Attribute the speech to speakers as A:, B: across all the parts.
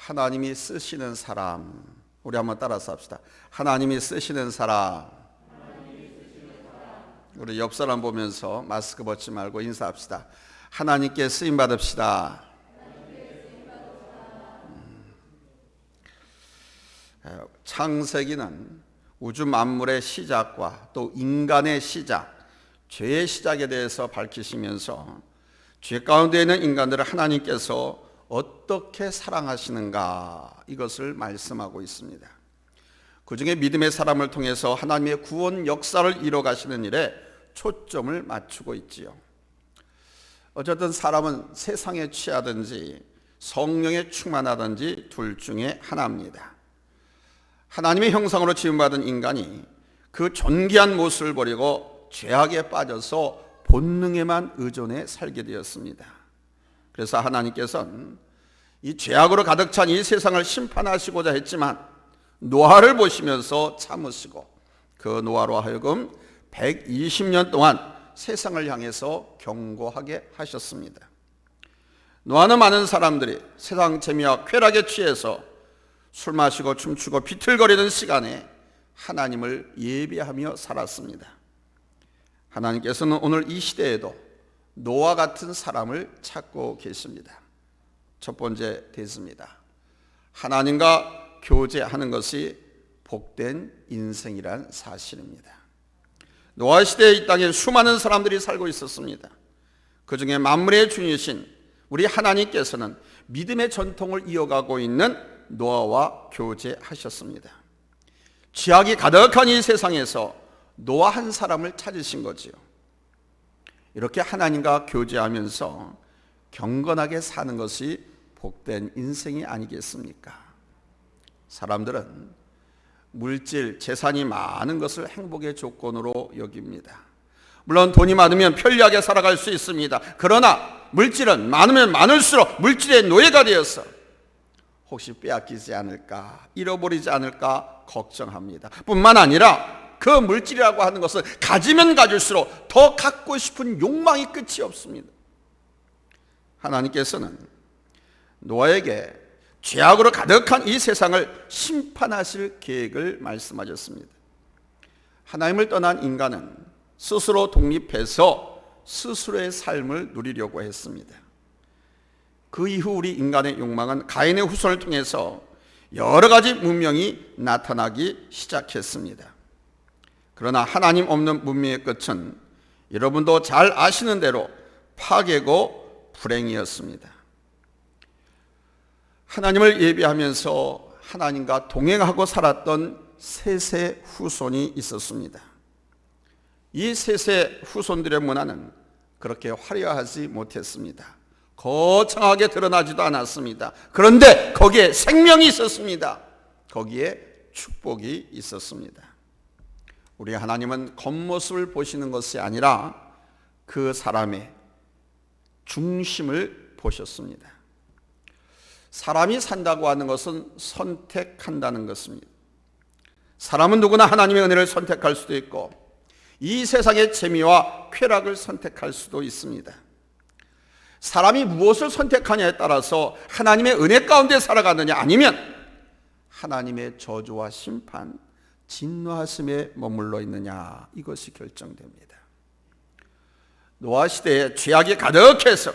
A: 하나님이 쓰시는 사람, 우리 한번 따라서 합시다. 하나님이 쓰시는 사람. 우리 옆 사람 보면서 마스크 벗지 말고 인사합시다. 하나님께 쓰임 받읍시다. 창세기는 우주 만물의 시작과 또 인간의 시작, 죄의 시작에 대해서 밝히시면서 죄 가운데 있는 인간들을 하나님께서 어떻게 사랑하시는가, 이것을 말씀하고 있습니다. 그 중에 믿음의 사람을 통해서 하나님의 구원 역사를 이뤄가시는 일에 초점을 맞추고 있지요. 어쨌든 사람은 세상에 취하든지 성령에 충만하든지 둘 중에 하나입니다. 하나님의 형상으로 지음받은 인간이 그 존귀한 모습을 버리고 죄악에 빠져서 본능에만 의존해 살게 되었습니다. 그래서 하나님께서는 이 죄악으로 가득 찬 이 세상을 심판하시고자 했지만 노아를 보시면서 참으시고 그 노아로 하여금 120년 동안 세상을 향해서 경고하게 하셨습니다. 노아는 많은 사람들이 세상 재미와 쾌락에 취해서 술 마시고 춤추고 비틀거리는 시간에 하나님을 예배하며 살았습니다. 하나님께서는 오늘 이 시대에도 노아 같은 사람을 찾고 계십니다. 첫 번째 대수입니다. 하나님과 교제하는 것이 복된 인생이란 사실입니다. 노아 시대의 이 땅에 수많은 사람들이 살고 있었습니다. 그 중에 만물의 주이신 우리 하나님께서는 믿음의 전통을 이어가고 있는 노아와 교제하셨습니다. 죄악이 가득한 이 세상에서 노아 한 사람을 찾으신 거지요. 이렇게 하나님과 교제하면서 경건하게 사는 것이 복된 인생이 아니겠습니까? 사람들은 물질, 재산이 많은 것을 행복의 조건으로 여깁니다. 물론 돈이 많으면 편리하게 살아갈 수 있습니다. 그러나 물질은 많으면 많을수록 물질의 노예가 되어서 혹시 빼앗기지 않을까, 잃어버리지 않을까 걱정합니다. 뿐만 아니라 그 물질이라고 하는 것은 가지면 가질수록 더 갖고 싶은 욕망이 끝이 없습니다. 하나님께서는 노아에게 죄악으로 가득한 이 세상을 심판하실 계획을 말씀하셨습니다. 하나님을 떠난 인간은 스스로 독립해서 스스로의 삶을 누리려고 했습니다. 그 이후 우리 인간의 욕망은 가인의 후손을 통해서 여러 가지 문명이 나타나기 시작했습니다. 그러나 하나님 없는 문명의 끝은 여러분도 잘 아시는 대로 파괴고 불행이었습니다. 하나님을 예배하면서 하나님과 동행하고 살았던 셋의 후손이 있었습니다. 이 셋의 후손들의 문화는 그렇게 화려하지 못했습니다. 거창하게 드러나지도 않았습니다. 그런데 거기에 생명이 있었습니다. 거기에 축복이 있었습니다. 우리 하나님은 겉모습을 보시는 것이 아니라 그 사람의 중심을 보셨습니다. 사람이 산다고 하는 것은 선택한다는 것입니다. 사람은 누구나 하나님의 은혜를 선택할 수도 있고 이 세상의 재미와 쾌락을 선택할 수도 있습니다. 사람이 무엇을 선택하냐에 따라서 하나님의 은혜 가운데 살아가느냐, 아니면 하나님의 저주와 심판, 진노하심에 머물러 있느냐, 이것이 결정됩니다. 노아 시대에 죄악이 가득해서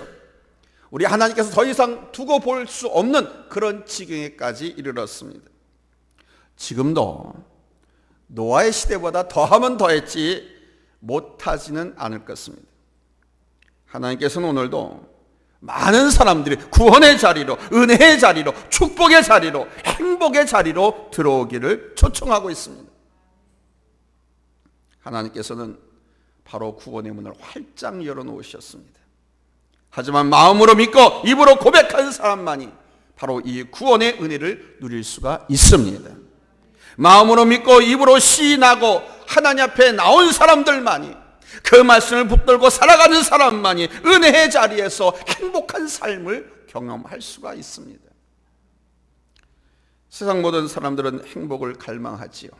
A: 우리 하나님께서 더 이상 두고 볼 수 없는 그런 지경에까지 이르렀습니다. 지금도 노아의 시대보다 더하면 더했지 못하지는 않을 것입니다. 하나님께서는 오늘도 많은 사람들이 구원의 자리로, 은혜의 자리로, 축복의 자리로, 행복의 자리로 들어오기를 초청하고 있습니다. 하나님께서는 바로 구원의 문을 활짝 열어놓으셨습니다. 하지만 마음으로 믿고 입으로 고백한 사람만이 바로 이 구원의 은혜를 누릴 수가 있습니다. 마음으로 믿고 입으로 시인하고 하나님 앞에 나온 사람들만이, 그 말씀을 붙들고 살아가는 사람만이 은혜의 자리에서 행복한 삶을 경험할 수가 있습니다. 세상 모든 사람들은 행복을 갈망하지요.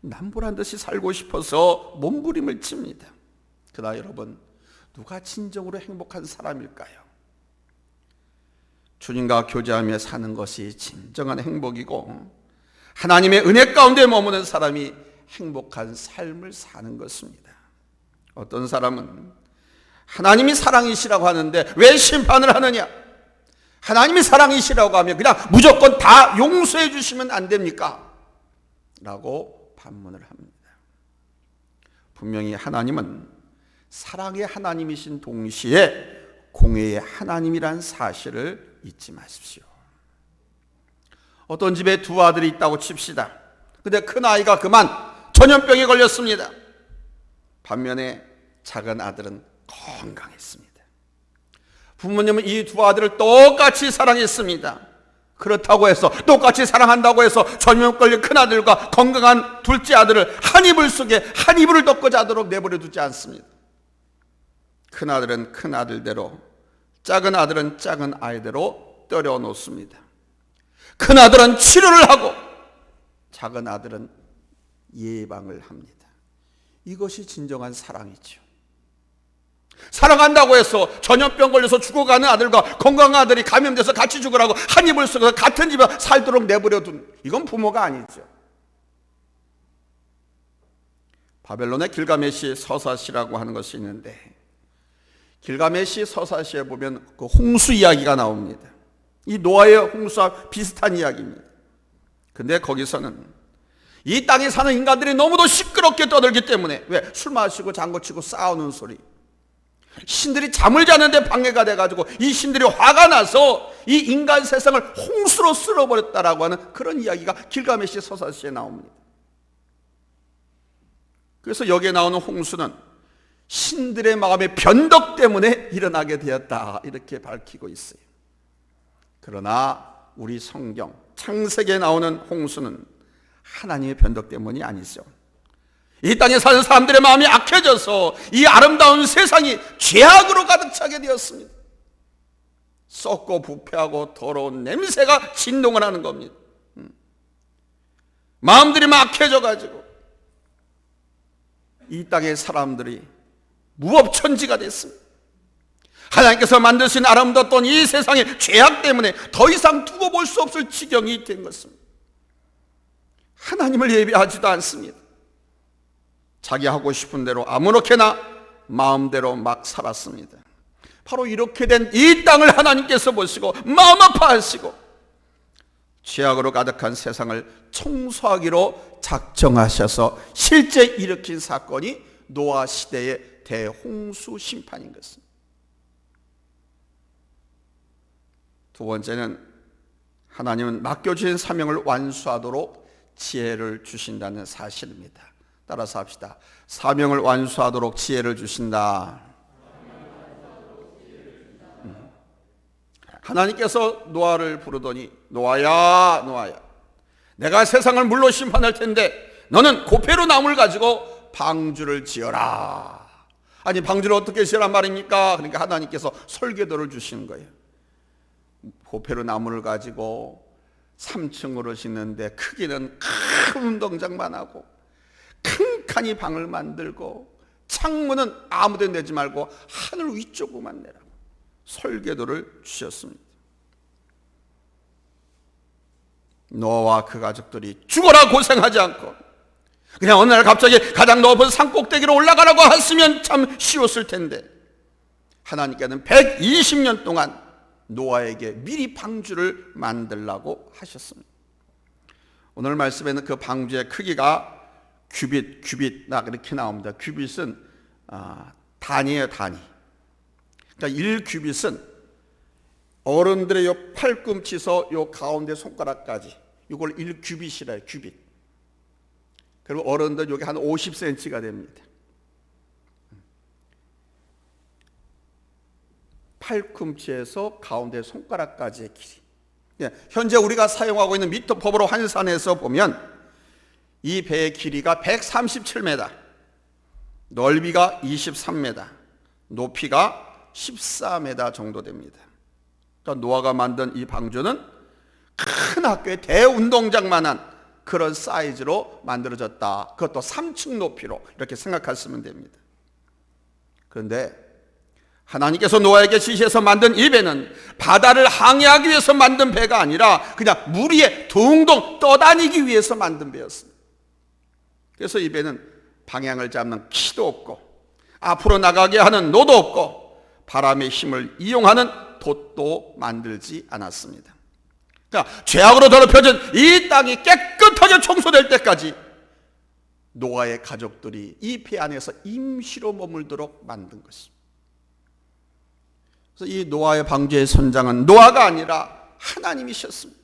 A: 남보란 듯이 살고 싶어서 몸부림을 칩니다. 그러나 여러분, 누가 진정으로 행복한 사람일까요? 주님과 교제하며 사는 것이 진정한 행복이고 하나님의 은혜 가운데 머무는 사람이 행복한 삶을 사는 것입니다. 어떤 사람은 하나님이 사랑이시라고 하는데 왜 심판을 하느냐? 하나님이 사랑이시라고 하면 그냥 무조건 다 용서해 주시면 안 됩니까? 라고 반문을 합니다. 분명히 하나님은 사랑의 하나님이신 동시에 공의의 하나님이란 사실을 잊지 마십시오. 어떤 집에 두 아들이 있다고 칩시다. 근데 큰 아이가 그만 전염병에 걸렸습니다. 반면에 작은 아들은 건강했습니다. 부모님은 이 두 아들을 똑같이 사랑했습니다. 그렇다고 해서 똑같이 사랑한다고 해서 전염병 걸린 큰 아들과 건강한 둘째 아들을 한 이불 속에 한 이불을 덮고 자도록 내버려 두지 않습니다. 큰 아들은 큰 아들대로, 작은 아들은 작은 아이대로 때려 놓습니다. 큰 아들은 치료를 하고 작은 아들은 예방을 합니다. 이것이 진정한 사랑이죠. 사랑한다고 해서 전염병 걸려서 죽어가는 아들과 건강한 아들이 감염돼서 같이 죽으라고 한 이불 속에서 같은 집에 살도록 내버려 둔, 이건 부모가 아니죠. 바벨론의 길가메시 서사시라고 하는 것이 있는데, 길가메시 서사시에 보면 그 홍수 이야기가 나옵니다. 이 노아의 홍수와 비슷한 이야기입니다. 근데 거기서는 이 땅에 사는 인간들이 너무도 시끄럽게 떠들기 때문에, 왜? 술 마시고 장구치고 싸우는 소리, 신들이 잠을 자는데 방해가 돼가지고 이 신들이 화가 나서 이 인간 세상을 홍수로 쓸어버렸다라고 하는 그런 이야기가 길가메시 서사시에 나옵니다. 그래서 여기에 나오는 홍수는 신들의 마음의 변덕 때문에 일어나게 되었다, 이렇게 밝히고 있어요. 그러나 우리 성경 창세기에 나오는 홍수는 하나님의 변덕 때문이 아니죠. 이 땅에 사는 사람들의 마음이 악해져서 이 아름다운 세상이 죄악으로 가득 차게 되었습니다. 썩고 부패하고 더러운 냄새가 진동을 하는 겁니다. 마음들이 막 악해져가지고 이 땅의 사람들이 무법천지가 됐습니다. 하나님께서 만드신 아름답던 이 세상의 죄악 때문에 더 이상 두고 볼 수 없을 지경이 된 것입니다. 하나님을 예배하지도 않습니다. 자기 하고 싶은 대로 아무렇게나 마음대로 막 살았습니다. 바로 이렇게 된 이 땅을 하나님께서 보시고 마음 아파하시고 죄악으로 가득한 세상을 청소하기로 작정하셔서 실제 일으킨 사건이 노아 시대의 대홍수 심판인 것입니다. 두 번째는 하나님은 맡겨주신 사명을 완수하도록 지혜를 주신다는 사실입니다. 따라서 합시다. 사명을 완수하도록 지혜를 주신다. 하나님께서 노아를 부르더니 노아야, 노아야, 내가 세상을 물로 심판할 텐데 너는 고페로 나무를 가지고 방주를 지어라. 아니, 방주를 어떻게 지으란 말입니까? 그러니까 하나님께서 설계도를 주시는 거예요. 고페로 나무를 가지고 3층으로 짓는데 크기는 큰 운동장만 하고 칸칸이 방을 만들고 창문은 아무 데 내지 말고 하늘 위쪽으로만 내라고 설계도를 주셨습니다. 노아와 그 가족들이 죽어라 고생하지 않고 그냥 어느 날 갑자기 가장 높은 산 꼭대기로 올라가라고 했으면 참 쉬웠을 텐데, 하나님께는 120년 동안 노아에게 미리 방주를 만들라고 하셨습니다. 오늘 말씀에는 그 방주의 크기가 규빗 이렇게 나옵니다. 규빗은 단위예요, 단위. 그러니까 1규빗은 어른들의 요 팔꿈치에서 요 가운데 손가락까지, 이걸 1규빗이라 해요, 규빗. 그리고 어른들 여기 한 50cm가 됩니다. 팔꿈치에서 가운데 손가락까지의 길이. 현재 우리가 사용하고 있는 미터법으로 환산해서 보면 이 배의 길이가 137m, 넓이가 23m, 높이가 14m 정도 됩니다. 그러니까 노아가 만든 이 방주는 큰 학교의 대운동장만한 그런 사이즈로 만들어졌다. 그것도 3층 높이로 이렇게 생각하시면 됩니다. 그런데 하나님께서 노아에게 지시해서 만든 이 배는 바다를 항해하기 위해서 만든 배가 아니라 그냥 물 위에 둥둥 떠다니기 위해서 만든 배였습니다. 그래서 이 배는 방향을 잡는 키도 없고 앞으로 나가게 하는 노도 없고 바람의 힘을 이용하는 돛도 만들지 않았습니다. 그러니까 죄악으로 더럽혀진 이 땅이 깨끗하게 청소될 때까지 노아의 가족들이 이 배 안에서 임시로 머물도록 만든 것입니다. 그래서 이 노아의 방주의 선장은 노아가 아니라 하나님이셨습니다.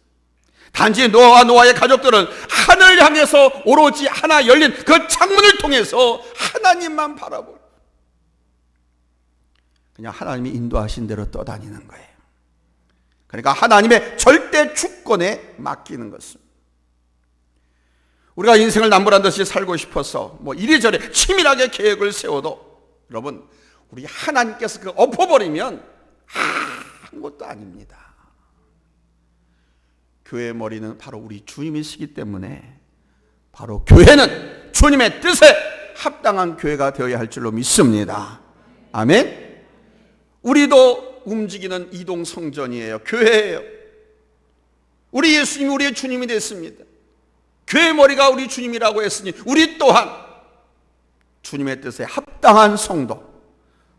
A: 단지 노아와 노아의 가족들은 하늘 향해서 오로지 하나 열린 그 창문을 통해서 하나님만 바라보고 그냥 하나님이 인도하신 대로 떠다니는 거예요. 그러니까 하나님의 절대 주권에 맡기는 것입니다. 우리가 인생을 남부란 듯이 살고 싶어서 이리저리 치밀하게 계획을 세워도 여러분 우리 하나님께서 그 엎어버리면 아무것도 아닙니다. 교회의 머리는 바로 우리 주님이시기 때문에 바로 교회는 주님의 뜻에 합당한 교회가 되어야 할 줄로 믿습니다. 아멘. 우리도 움직이는 이동성전이에요. 교회예요. 우리 예수님이 우리의 주님이 됐습니다. 교회의 머리가 우리 주님이라고 했으니 우리 또한 주님의 뜻에 합당한 성도,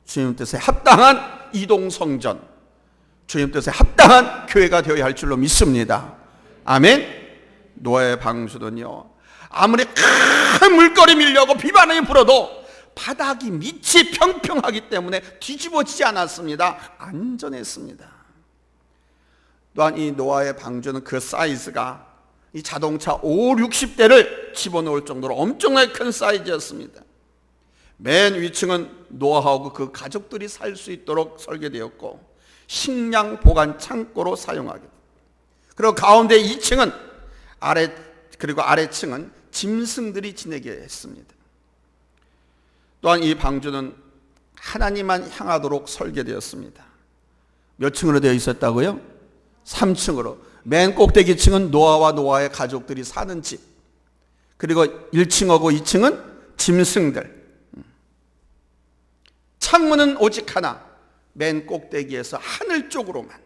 A: 주님 뜻에 합당한 이동성전, 주님 뜻에 합당한 교회가 되어야 할 줄로 믿습니다. 아멘. 노아의 방주는요, 아무리 큰 물결이 밀려고 비바람이 불어도 바닥이 밑이 평평하기 때문에 뒤집어지지 않았습니다. 안전했습니다. 또한 이 노아의 방주는 그 사이즈가 이 자동차 5, 60대를 집어넣을 정도로 엄청나게 큰 사이즈였습니다. 맨 위층은 노아하고 그 가족들이 살 수 있도록 설계되었고 식량 보관 창고로 사용하게 됩니다. 그리고 가운데 2층은 그리고 아래층은 짐승들이 지내게 했습니다. 또한 이 방주는 하나님만 향하도록 설계되었습니다. 몇 층으로 되어 있었다고요? 3층으로. 맨 꼭대기 층은 노아와 노아의 가족들이 사는 집. 그리고 1층하고 2층은 짐승들. 창문은 오직 하나. 맨 꼭대기에서 하늘 쪽으로만.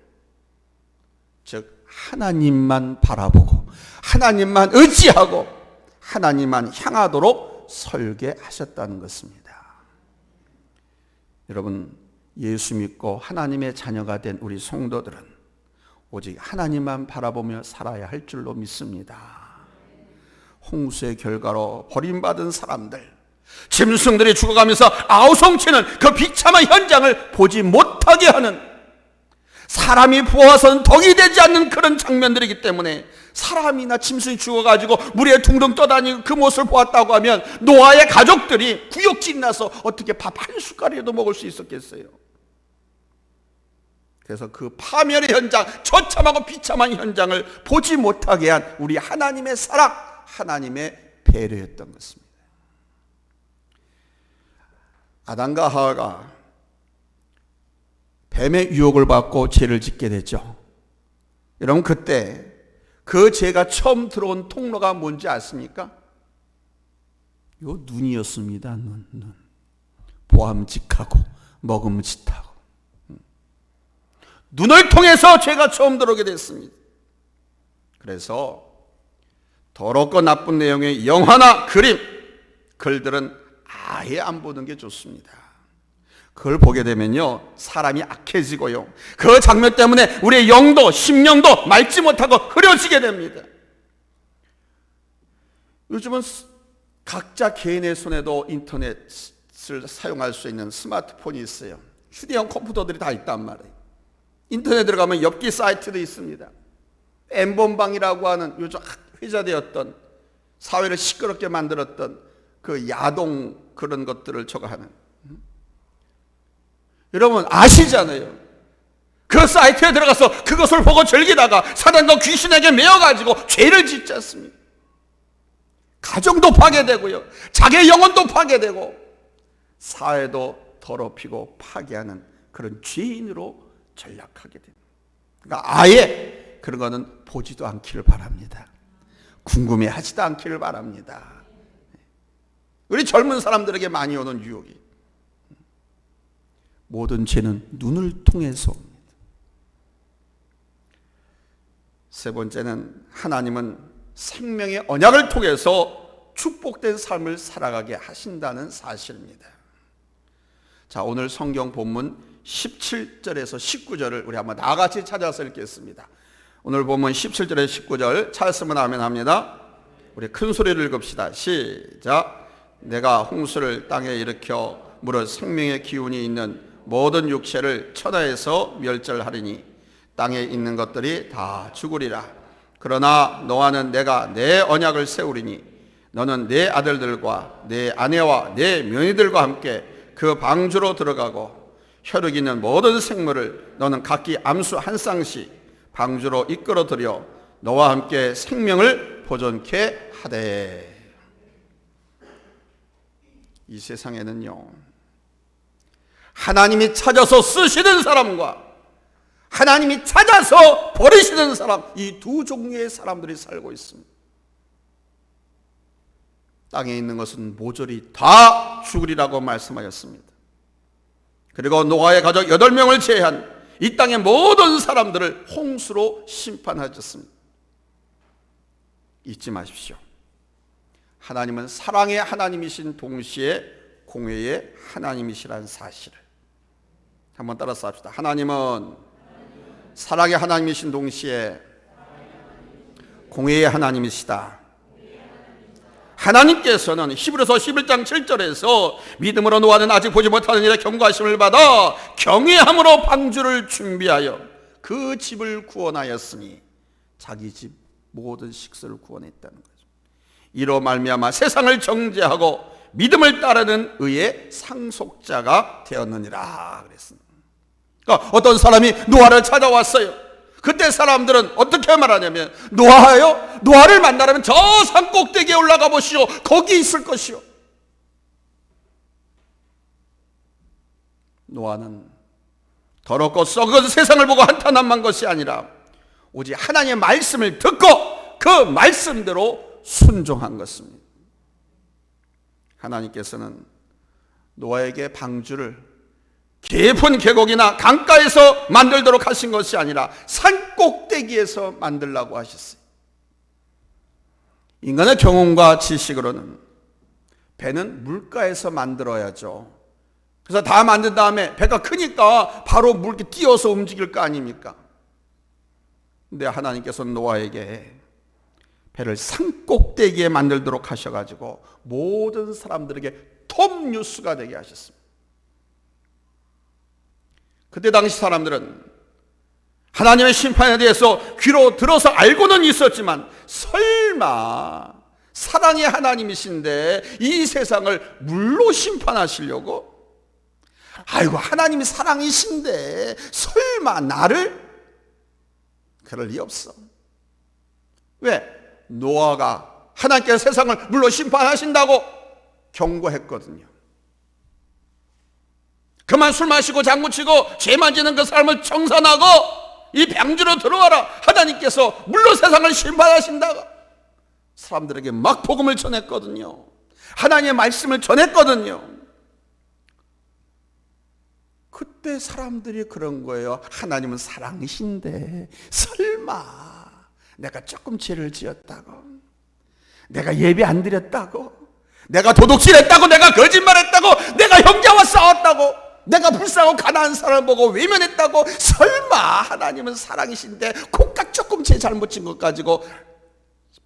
A: 즉 하나님만 바라보고 하나님만 의지하고 하나님만 향하도록 설계하셨다는 것입니다. 여러분, 예수 믿고 하나님의 자녀가 된 우리 성도들은 오직 하나님만 바라보며 살아야 할 줄로 믿습니다. 홍수의 결과로 버림받은 사람들, 짐승들이 죽어가면서 아우성치는 그 비참한 현장을 보지 못하게 하는, 사람이 보아서는 덕이 되지 않는 그런 장면들이기 때문에 사람이나 짐승이 죽어가지고 물에 둥둥 떠다니는 그 모습을 보았다고 하면 노아의 가족들이 구역질이 나서 어떻게 밥 한 숟갈이라도 먹을 수 있었겠어요? 그래서 그 파멸의 현장, 처참하고 비참한 현장을 보지 못하게 한 우리 하나님의 사랑, 하나님의 배려였던 것입니다. 아담과 하와가 뱀의 유혹을 받고 죄를 짓게 됐죠. 여러분, 그때 그 죄가 처음 들어온 통로가 뭔지 아십니까? 요 눈이었습니다. 눈. 보암직하고 먹음직하고 눈을 통해서 죄가 처음 들어오게 됐습니다. 그래서 더럽고 나쁜 내용의 영화나 그림, 글들은 아예 안 보는 게 좋습니다. 그걸 보게 되면요, 사람이 악해지고요, 그 장면 때문에 우리의 영도, 심령도 맑지 못하고 흐려지게 됩니다. 요즘은 각자 개인의 손에도 인터넷을 사용할 수 있는 스마트폰이 있어요. 휴대용 컴퓨터들이 다 있단 말이에요. 인터넷에 들어가면 엽기 사이트도 있습니다. 엠본방이라고 하는 요즘 회자되었던, 사회를 시끄럽게 만들었던 그 야동 그런 것들을 저거하는, 여러분 아시잖아요. 그 사이트에 들어가서 그것을 보고 즐기다가 사단과 귀신에게 매여가지고 죄를 짓지 않습니까? 가정도 파괴되고요, 자기의 영혼도 파괴되고 사회도 더럽히고 파괴하는 그런 죄인으로 전락하게 됩니다. 그러니까 아예 그런 거는 보지도 않기를 바랍니다. 궁금해하지도 않기를 바랍니다. 우리 젊은 사람들에게 많이 오는 유혹이, 모든 죄는 눈을 통해서 옵니다. 세 번째는 하나님은 생명의 언약을 통해서 축복된 삶을 살아가게 하신다는 사실입니다. 자, 오늘 성경 본문 17절에서 19절을 우리 한번 다 같이 찾아서 읽겠습니다. 오늘 본문 17절에서 19절 찾았으면 아멘 합니다. 우리 큰 소리를 읽읍시다. 시작. 내가 홍수를 땅에 일으켜 무릇 생명의 기운이 있는 모든 육체를 천하에서 멸절하리니 땅에 있는 것들이 다 죽으리라. 그러나 너와는 내가 내 언약을 세우리니 너는 내 아들들과 내 아내와 내 며느리들과 함께 그 방주로 들어가고 혈육 있는 모든 생물을 너는 각기 암수 한 쌍씩 방주로 이끌어 들여 너와 함께 생명을 보존케 하되. 이 세상에는요, 하나님이 찾아서 쓰시는 사람과 하나님이 찾아서 버리시는 사람, 이 두 종류의 사람들이 살고 있습니다. 땅에 있는 것은 모조리 다 죽으리라고 말씀하셨습니다. 그리고 노아의 가족 8명을 제외한 이 땅의 모든 사람들을 홍수로 심판하셨습니다. 잊지 마십시오. 하나님은 사랑의 하나님이신 동시에 공의의 하나님이시라는 사실을 한번 따라서 합시다. 하나님은 사랑의 하나님이신 동시에 공의의 하나님이시다. 하나님께서는 히브리서 11장 7절에서 믿음으로 노아는 아직 보지 못하는 일에 경고하심을 받아 경외함으로 방주를 준비하여 그 집을 구원하였으니 자기 집 모든 식수를 구원했다는 거죠. 이로 말미암아 세상을 정죄하고 믿음을 따르는 의의 상속자가 되었느니라 그랬습니다. 그러니까 어떤 사람이 노아를 찾아왔어요. 그때 사람들은 어떻게 말하냐면, 노아를 만나려면 저 산 꼭대기에 올라가 보시오. 거기 있을 것이오. 노아는 더럽고 썩은 세상을 보고 한탄한 것이 아니라 오직 하나님의 말씀을 듣고 그 말씀대로 순종한 것입니다. 하나님께서는 노아에게 방주를 깊은 계곡이나 강가에서 만들도록 하신 것이 아니라 산 꼭대기에서 만들라고 하셨어요. 인간의 경험과 지식으로는 배는 물가에서 만들어야죠. 그래서 다 만든 다음에 배가 크니까 바로 물에 띄어서 움직일 거 아닙니까? 근데 하나님께서는 노아에게 배를 산 꼭대기에 만들도록 하셔가지고 모든 사람들에게 톱 뉴스가 되게 하셨습니다. 그때 당시 사람들은 하나님의 심판에 대해서 귀로 들어서 알고는 있었지만, 설마 사랑의 하나님이신데 이 세상을 물로 심판하시려고? 아이고, 하나님이 사랑이신데 설마 나를? 그럴 리 없어. 왜? 노아가 하나님께서 세상을 물로 심판하신다고 경고했거든요. 그만 술 마시고 장구치고 죄 만지는 그 사람을 청산하고 이 방주로 들어와라. 하나님께서 물로 세상을 심판하신다고 사람들에게 막 복음을 전했거든요. 하나님의 말씀을 전했거든요. 그때 사람들이 그런 거예요. 하나님은 사랑이신데 설마 내가 조금 죄를 지었다고, 내가 예배 안 드렸다고, 내가 도둑질했다고, 내가 거짓말했다고, 내가 형제와 싸웠다고, 내가 불쌍하고 가난한 사람을 보고 외면했다고, 설마 하나님은 사랑이신데 콩깍 조금 제 잘못 진 것 가지고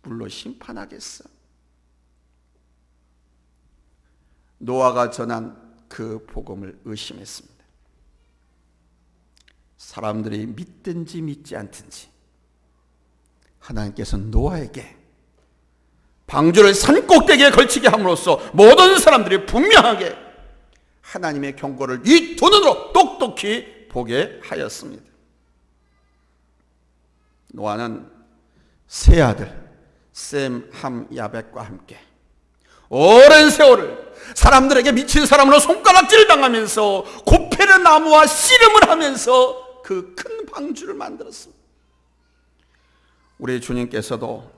A: 물로 심판하겠어? 노아가 전한 그 복음을 의심했습니다. 사람들이 믿든지 믿지 않든지 하나님께서는 노아에게 방주를 산 꼭대기에 걸치게 함으로써 모든 사람들이 분명하게 하나님의 경고를 이 두 눈으로 똑똑히 보게 하였습니다. 노아는 세 아들 셈, 함, 야벳과 함께 오랜 세월을 사람들에게 미친 사람으로 손가락질 당하면서 고페르 나무와 씨름을 하면서 그 큰 방주를 만들었습니다. 우리 주님께서도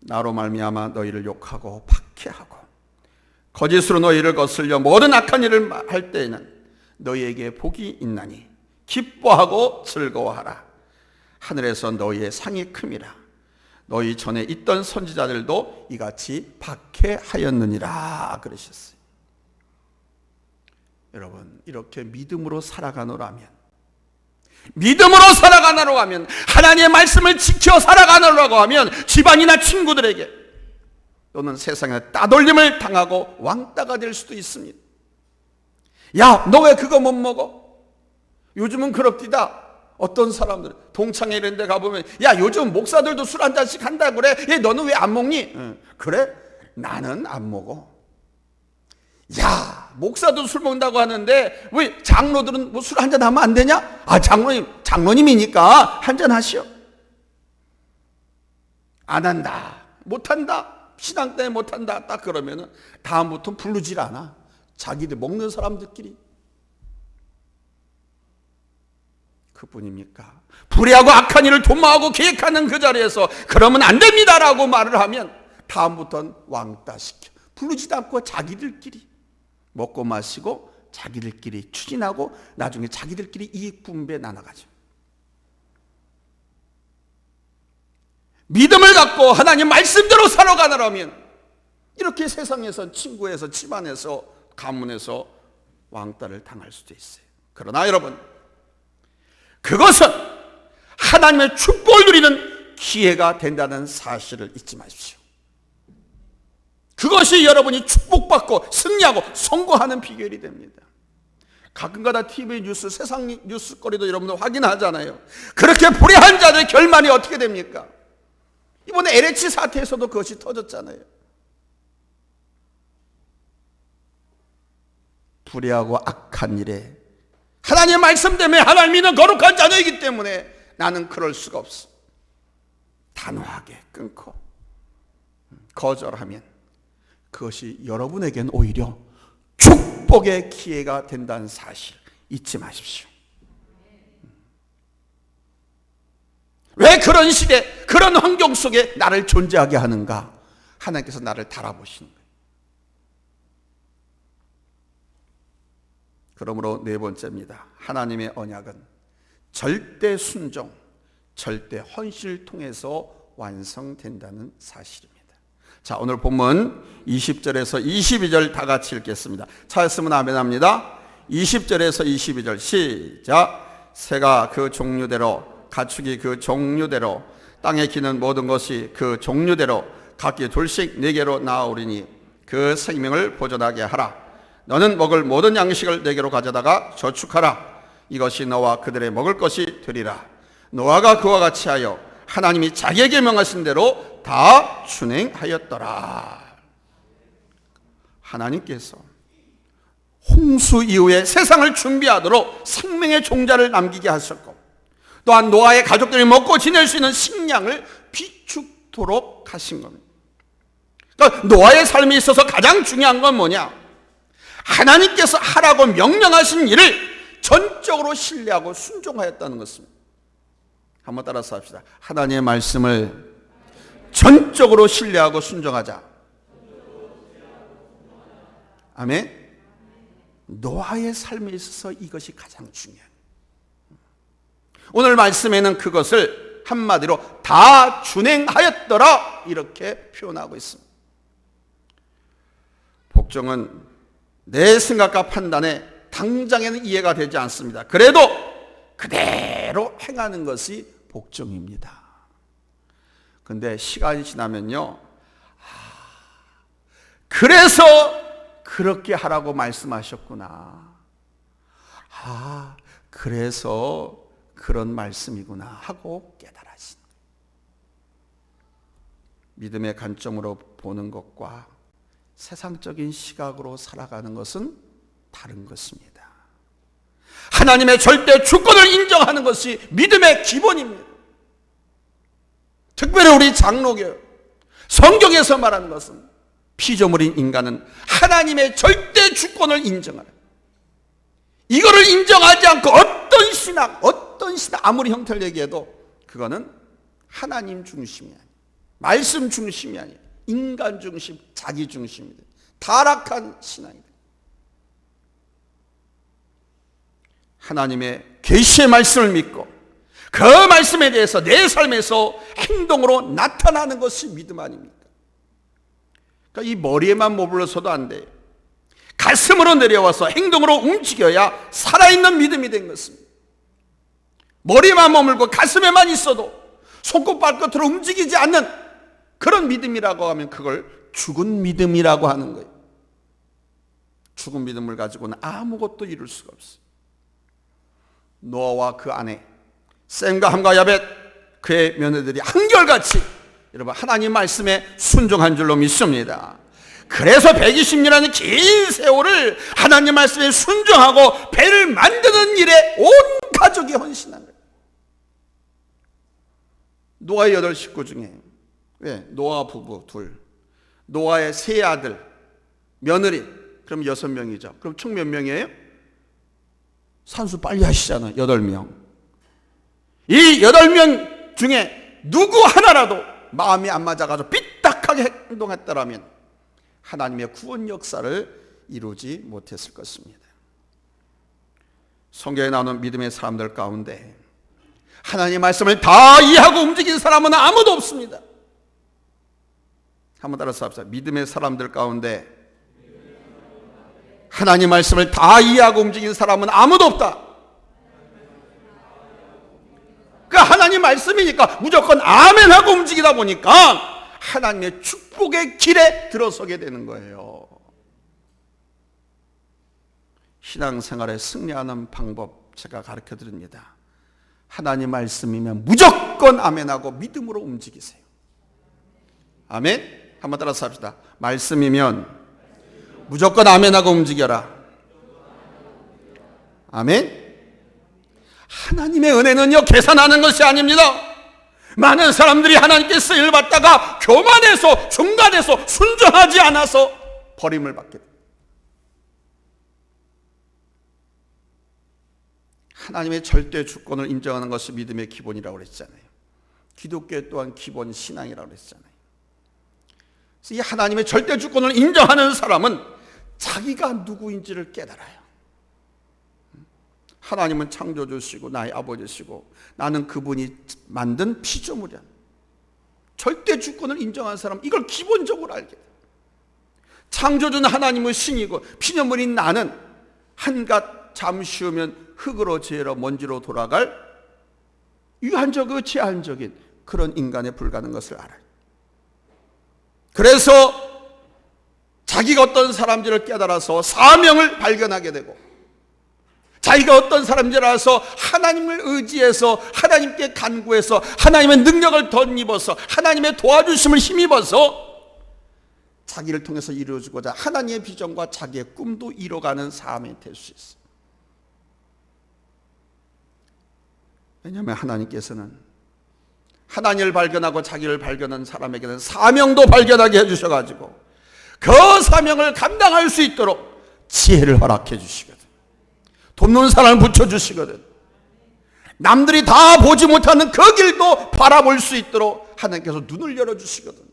A: 나로 말미암아 너희를 욕하고 박해하고 거짓으로 너희를 거슬려 모든 악한 일을 할 때에는 너희에게 복이 있나니 기뻐하고 즐거워하라. 하늘에서 너희의 상이 큼이라. 너희 전에 있던 선지자들도 이같이 박해하였느니라 그러셨어요. 여러분, 이렇게 믿음으로 살아가노라면, 믿음으로 살아가노라고 하면, 하나님의 말씀을 지켜 살아가노라고 하면 집안이나 친구들에게 또는 세상에 따돌림을 당하고 왕따가 될 수도 있습니다. 야, 너 왜 그거 못 먹어? 요즘은 그렇디다. 어떤 사람들 동창회 이런 데 가보면, 야, 요즘 목사들도 술 한 잔씩 한다 그래. 얘, 너는 왜 안 먹니? 그래? 나는 안 먹어. 야, 목사도 술 먹는다고 하는데 왜 장로들은 뭐 술 한 잔 하면 안 되냐? 아, 장로님이니까 한 잔 하시오. 안 한다, 못 한다, 신앙 때문에 못 한다, 딱 그러면은 다음부터 부르질 않아. 자기들 먹는 사람들끼리. 그뿐입니까? 불의하고 악한 일을 도모하고 계획하는 그 자리에서 그러면 안 됩니다라고 말을 하면 다음부터는 왕따시켜. 부르지도 않고 자기들끼리 먹고 마시고 자기들끼리 추진하고 나중에 자기들끼리 이익 분배 나눠가죠. 믿음을 갖고 하나님 말씀대로 살아가느라면 이렇게 세상에서, 친구에서, 집안에서, 가문에서 왕따를 당할 수도 있어요. 그러나 여러분, 그것은 하나님의 축복을 누리는 기회가 된다는 사실을 잊지 마십시오. 그것이 여러분이 축복받고 승리하고 성공하는 비결이 됩니다. 가끔가다 TV 뉴스, 세상 뉴스거리도 여러분들 확인하잖아요. 그렇게 불의한 자들의 결말이 어떻게 됩니까? 이번에 LH 사태에서도 그것이 터졌잖아요. 불의하고 악한 일에 하나님의 말씀 때문에 하나님 믿는 거룩한 자녀이기 때문에 나는 그럴 수가 없어. 단호하게 끊고 거절하면 그것이 여러분에겐 오히려 축복의 기회가 된다는 사실 잊지 마십시오. 왜 그런 시대, 그런 환경 속에 나를 존재하게 하는가? 하나님께서 나를 달아보시는 거예요. 그러므로 네 번째입니다. 하나님의 언약은 절대 순종, 절대 헌신을 통해서 완성된다는 사실입니다. 자, 오늘 본문 20절에서 22절 다 같이 읽겠습니다. 찾았으면 아멘 합니다. 20절에서 22절 시작. 새가 그 종류대로, 가축이 그 종류대로, 땅에 기는 모든 것이 그 종류대로 각기 둘씩 네개로 나아오리니 그 생명을 보존하게 하라. 너는 먹을 모든 양식을 네개로 가져다가 저축하라. 이것이 너와 그들의 먹을 것이 되리라. 노아가 그와 같이 하여 하나님이 자기에게 명하신 대로 다 준행하였더라. 하나님께서 홍수 이후에 세상을 준비하도록 생명의 종자를 남기게 하셨고, 또한 노아의 가족들이 먹고 지낼 수 있는 식량을 비축토록 하신 겁니다. 그러니까 노아의 삶에 있어서 가장 중요한 건 뭐냐? 하나님께서 하라고 명령하신 일을 전적으로 신뢰하고 순종하였다는 것입니다. 한번 따라서 합시다. 하나님의 말씀을 전적으로 신뢰하고 순종하자. 아멘. 노아의 삶에 있어서 이것이 가장 중요해요. 오늘 말씀에는 그것을 한마디로 다 준행하였더라 이렇게 표현하고 있습니다. 복종은 내 생각과 판단에 당장에는 이해가 되지 않습니다. 그래도 그대로 행하는 것이 복종입니다. 그런데 시간이 지나면요, 그래서 그렇게 하라고 말씀하셨구나, 그래서 그런 말씀이구나 하고 깨달아진, 믿음의 관점으로 보는 것과 세상적인 시각으로 살아가는 것은 다른 것입니다. 하나님의 절대 주권을 인정하는 것이 믿음의 기본입니다. 특별히 우리 장로교, 성경에서 말하는 것은 피조물인 인간은 하나님의 절대 주권을 인정하라. 이거를 인정하지 않고 어떤 신앙 아무리 형태를 얘기해도 그거는 하나님 중심이 아니에요. 말씀 중심이 아니에요. 인간 중심, 자기 중심입니다. 타락한 신앙입니다. 하나님의 계시의 말씀을 믿고 그 말씀에 대해서 내 삶에서 행동으로 나타나는 것이 믿음 아닙니까? 그러니까 이 머리에만 머물러서도 안 돼요. 가슴으로 내려와서 행동으로 움직여야 살아있는 믿음이 된 것입니다. 머리에만 머물고 가슴에만 있어도 손끝 발끝으로 움직이지 않는 그런 믿음이라고 하면 그걸 죽은 믿음이라고 하는 거예요. 죽은 믿음을 가지고는 아무것도 이룰 수가 없어요. 노아와 그 아내 셈과 함과 야벳 그의 며느리들이 한결같이 여러분 하나님 말씀에 순종한 줄로 믿습니다. 그래서 120년이라는 긴 세월을 하나님 말씀에 순종하고 배를 만드는 일에 온 가족이 헌신한 거예요. 노아의 8 식구 중에 노아 부부 둘, 노아의 3 아들, 며느리 그럼 6명이죠. 그럼 총 몇 명이에요? 산수 빨리 하시잖아요. 8명. 이 8명 중에 누구 하나라도 마음이 안 맞아가지고 삐딱하게 행동했다라면 하나님의 구원 역사를 이루지 못했을 것입니다. 성경에 나오는 믿음의 사람들 가운데 하나님의 말씀을 다 이해하고 움직인 사람은 아무도 없습니다. 한번 따라서 합시다. 믿음의 사람들 가운데 하나님 말씀을 다 이해하고 움직인 사람은 아무도 없다. 그 하나님 말씀이니까 무조건 아멘 하고 움직이다 보니까 하나님의 축복의 길에 들어서게 되는 거예요. 신앙생활에 승리하는 방법 제가 가르쳐 드립니다. 하나님 말씀이면 무조건 아멘하고 믿음으로 움직이세요. 아멘? 한번 따라서 합시다. 말씀이면 무조건 아멘하고 움직여라. 아멘? 하나님의 은혜는요 계산하는 것이 아닙니다. 많은 사람들이 하나님께 쓰임을 받다가 교만해서 중간에서 순종하지 않아서 버림을 받게 됩니다. 하나님의 절대 주권을 인정하는 것이 믿음의 기본이라고 그랬잖아요. 기독교 또한 기본 신앙이라고 그랬잖아요. 그래서 이 하나님의 절대 주권을 인정하는 사람은 자기가 누구인지를 깨달아요. 하나님은 창조주시고 나의 아버지시고 나는 그분이 만든 피조물이야. 절대 주권을 인정하는 사람 이걸 기본적으로 알게 돼요. 창조주는 하나님의 신이고 피조물인 나는 한갓 잠시 후면 흙으로 죄로 먼지로 돌아갈 유한적이고 제한적인 그런 인간에 불과한 것을 알아요. 그래서 자기가 어떤 사람인지를 깨달아서 사명을 발견하게 되고 자기가 어떤 사람인지 알아서 하나님을 의지해서 하나님께 간구해서 하나님의 능력을 덧입어서 하나님의 도와주심을 힘입어서 자기를 통해서 이루어주고자 하나님의 비전과 자기의 꿈도 이뤄가는 삶이 될 수 있어요. 왜냐하면 하나님께서는 하나님을 발견하고 자기를 발견한 사람에게는 사명도 발견하게 해주셔가지고 그 사명을 감당할 수 있도록 지혜를 허락해 주시거든. 돕는 사람을 붙여주시거든. 남들이 다 보지 못하는 그 길도 바라볼 수 있도록 하나님께서 눈을 열어주시거든.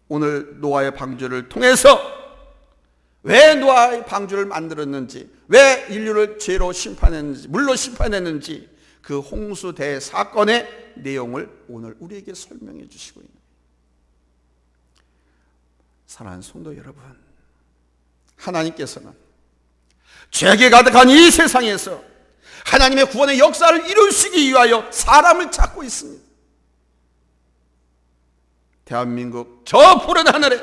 A: 오늘 노아의 방주를 통해서 왜 노아의 방주를 만들었는지, 왜 인류를 죄로 심판했는지, 물로 심판했는지 그 홍수 대사건의 내용을 오늘 우리에게 설명해 주시고 있는 사랑하는 성도 여러분, 하나님께서는 죄악에 가득한 이 세상에서 하나님의 구원의 역사를 이루시기 위하여 사람을 찾고 있습니다. 대한민국 저 푸른 하늘에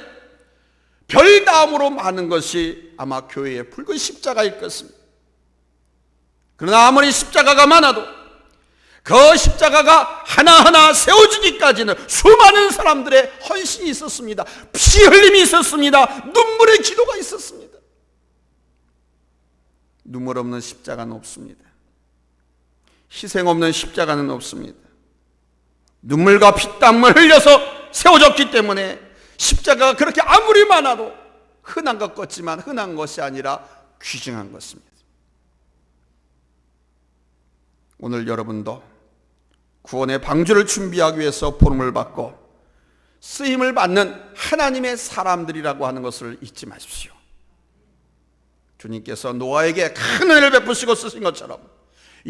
A: 별 다음으로 많은 것이 아마 교회의 붉은 십자가일 것입니다. 그러나 아무리 십자가가 많아도 그 십자가가 하나하나 세워지기까지는 수많은 사람들의 헌신이 있었습니다. 피 흘림이 있었습니다. 눈물의 기도가 있었습니다. 눈물 없는 십자가는 없습니다. 희생 없는 십자가는 없습니다. 눈물과 피땀을 흘려서 세워졌기 때문에 십자가가 그렇게 아무리 많아도 흔한 것 같지만 흔한 것이 아니라 귀중한 것입니다. 오늘 여러분도 구원의 방주를 준비하기 위해서 부름을 받고 쓰임을 받는 하나님의 사람들이라고 하는 것을 잊지 마십시오. 주님께서 노아에게 큰 은혜를 베푸시고 쓰신 것처럼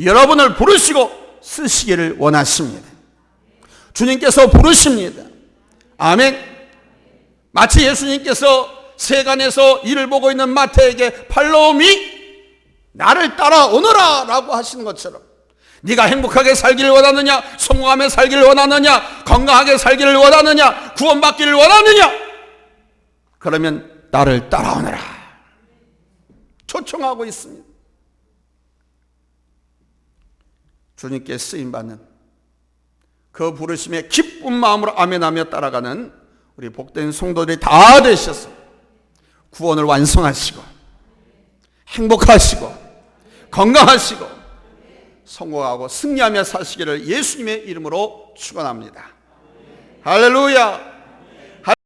A: 여러분을 부르시고 쓰시기를 원하십니다. 주님께서 부르십니다. 아멘. 마치 예수님께서 세간에서 일을 보고 있는 마태에게 팔로우미, 나를 따라오너라 라고 하시는 것처럼 네가 행복하게 살기를 원하느냐, 성공하며 살기를 원하느냐, 건강하게 살기를 원하느냐, 구원받기를 원하느냐, 그러면 나를 따라오너라 초청하고 있습니다. 주님께 쓰임받는 그 부르심에 기쁜 마음으로 아멘하며 따라가는 우리 복된 성도들이 다 되셔서 구원을 완성하시고 행복하시고 건강하시고 성공하고 승리하며 사시기를 예수님의 이름으로 축원합니다. 할렐루야.